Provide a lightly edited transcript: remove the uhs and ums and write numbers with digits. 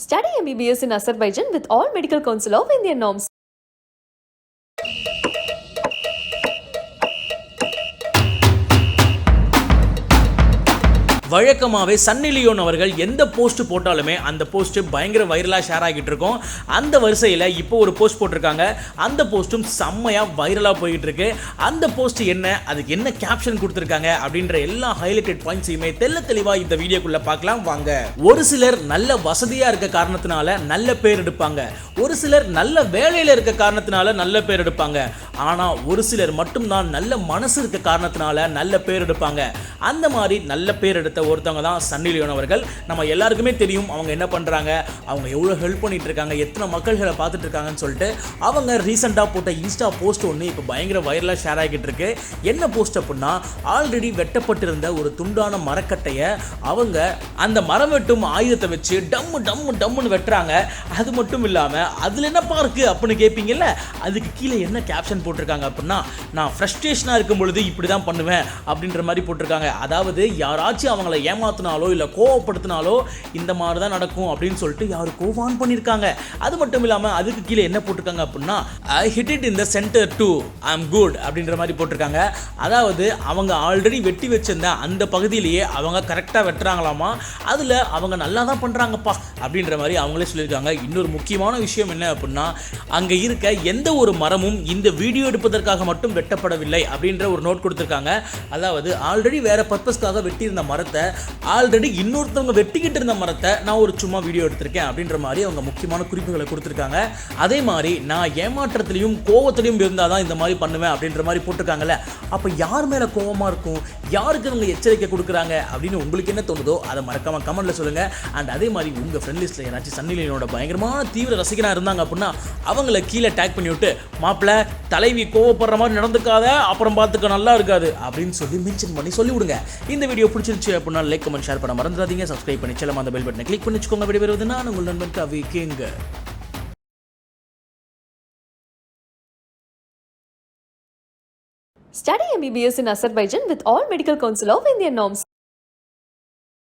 Study MBBS in Azerbaijan with all medical council of Indian norms. வழக்கமாகவே சன்னி லியோன் அவர்கள் எந்த post போட்டாலுமே அந்த போஸ்ட் பயங்கர வைரலாக ஷேர் ஆகிட்டு இருக்கும். அந்த வரிசையில் இப்போ ஒரு போஸ்ட் போட்டிருக்காங்க. அந்த போஸ்ட்டும் செம்மையாக வைரலாக போய்கிட்டு இருக்கு. அந்த போஸ்ட் என்ன, அதுக்கு என்ன கேப்ஷன் கொடுத்துருக்காங்க அப்படின்ற எல்லா ஹைலைட்டட் பாயிண்ட்ஸையுமே தெளிவாக இந்த வீடியோக்குள்ள பார்க்கலாம் வாங்க. ஒரு சிலர் நல்ல வசதியாக இருக்க காரணத்தினால நல்ல பேர் எடுப்பாங்க, ஒரு சிலர் நல்ல வேலையில் இருக்க காரணத்தினால நல்ல பேர் எடுப்பாங்க. ஆனால் ஒரு சிலர் மட்டும்தான் நல்ல மனசு இருக்க காரணத்தினால நல்ல பேர் எடுப்பாங்க. அந்த மாதிரி நல்ல பேர் எடுத்த ஒருத்தவங்க தான் சன்னி லியோன் அவர்கள். நம்ம எல்லாருக்குமே தெரியும் அவங்க என்ன பண்ணுறாங்க, அவங்க எவ்வளோ ஹெல்ப் பண்ணிட்டு இருக்காங்க, எத்தனை மக்கள்களை பார்த்துட்டு இருக்காங்கன்னு சொல்லிட்டு. அவங்க ரீசெண்டாக போட்ட இன்ஸ்டா போஸ்ட் ஒன்று இப்போ பயங்கர வைரலாக ஷேர் ஆகிட்டு இருக்கு. என்ன போஸ்ட் அப்படின்னா, ஆல்ரெடி வெட்டப்பட்டிருந்த ஒரு துண்டான மரக்கட்டையை அவங்க அந்த மரம் வெட்டும் ஆயுதத்தை வச்சு டம்முன்னு வெட்டுறாங்க. அது மட்டும் இல்லாமல் அதில் என்னப்பா இருக்குது அப்படின்னு கேட்பீங்கல்ல, அதுக்கு கீழே என்ன கேப்ஷன் போட்டிருக்காங்க அப்படின்னா, நான் ஃப்ரஸ்ட்ரேஷனாக இருக்கும் பொழுது இப்படி தான் பண்ணுவேன் அப்படின்ற மாதிரி போட்டிருக்காங்க. அதாவது யாராச்சும் அவங்கள ஏமாத்தினாலோ இல்லை கோவப்படுத்தினாலோ இந்த மாதிரி தான் நடக்கும் அப்படின்னு சொல்லிட்டு யாருக்கோ வார்ன் பண்ணியிருக்காங்க. அது மட்டும் இல்லாமல் அதுக்கு கீழே என்ன போட்டிருக்காங்க அப்படின்னா, I hit it in the centre too, I am good அப்படின்ற மாதிரி போட்டிருக்காங்க. அதாவது அவங்க ஆல்ரெடி வெட்டி வச்சிருந்த அந்த பகுதியிலேயே அவங்க கரெக்டாக வெட்டுறாங்களாமா, அதில் அவங்க நல்லா தான் பண்ணுறாங்கப்பா அப்படின்ற மாதிரி அவங்களே சொல்லியிருக்காங்க. இன்னொரு முக்கியமான விஷயம் என்ன அப்படின்னா, அங்கே இருக்க எந்த ஒரு மரமும் இந்த வீடியோ எடுப்பதற்காக மட்டும் வெட்டப்படவில்லை அப்படின்ற ஒரு நோட் கொடுத்துருக்காங்க. அதாவது ஆல்ரெடி வேற பர்பஸ்க்காக வெட்டியிருந்த மரத்தை, ஆல்ரெடி இன்னொருத்தவங்க வெட்டிக்கிட்டு இருந்த மரத்தை நான் ஒரு சும்மா வீடியோ எடுத்திருக்கேன் அப்படின்ற மாதிரி அவங்க முக்கியமான குறிப்புகளை கொடுத்துருக்காங்க. அதே மாதிரி நான் ஏமாற்றத்திலையும் கோவத்திலையும் இருந்தால் தான் இந்த மாதிரி பண்ணுவேன் அப்படின்ற மாதிரி போட்டிருக்காங்கல்ல. அப்போ யார் மேலே கோவமாக இருக்கும், யாருக்கு அவங்க எச்சரிக்கை கொடுக்குறாங்க அப்படின்னு உங்களுக்கு என்ன தோணுதோ அதை மறக்காமல் கமெண்ட்டில் சொல்லுங்கள். அண்ட் அதே மாதிரி உங்கள் ஃப்ரெண்ட் லிஸ்ட்டில் யாராச்சும் சன்னி லியோனோட பயங்கரமான தீவிர ரசிகனாக இருந்தாங்க அப்படின்னா அவங்கள கீழே டேக் பண்ணி விட்டு, மாப்பிள்ள தலைவி கோவப்படுற மாதிரி நடந்துக்காத, அப்புறம் பார்த்துக்க நல்லா இருக்காது அப்படின்னு சொல்லி மென்ஷன் பண்ணி சொல்லிவிடுங்க. இந்த வீடியோ பிடிச்சிருச்சு அப்படின்னா லைக் கமெண்ட் ஷேர் பண்ண மறந்துடாதீங்க. சப்ஸ்கிரைப் பண்ணி செல்லமா அந்த பெல் பட்டனை கிளிக் பண்ணி வச்சுக்கோங்க. வீடியோ வருவது நான் உங்கள் நண்பன் கவி கேங்க. Study MBBS in Azerbaijan with all medical council of Indian norms.